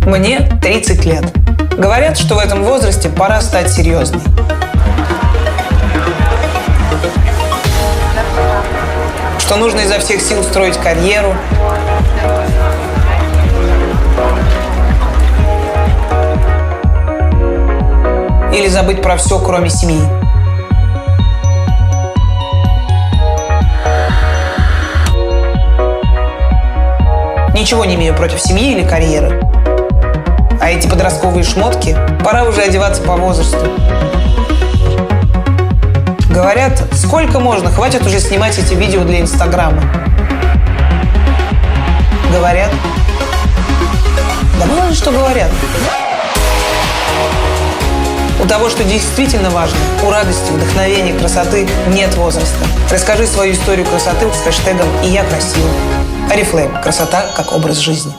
Мне 30 лет. Говорят, что в этом возрасте пора стать серьезной. Что нужно изо всех сил строить карьеру. Или забыть про все, кроме семьи. Ничего не имею против семьи или карьеры. А эти подростковые шмотки пора уже одеваться по возрасту. Говорят, сколько можно, хватит уже снимать эти видео для Инстаграма. Говорят. Да мало ли что говорят. У того, что действительно важно, у радости, вдохновения, красоты нет возраста. Расскажи свою историю красоты с хэштегом «И я красива». Oriflame. Красота как образ жизни.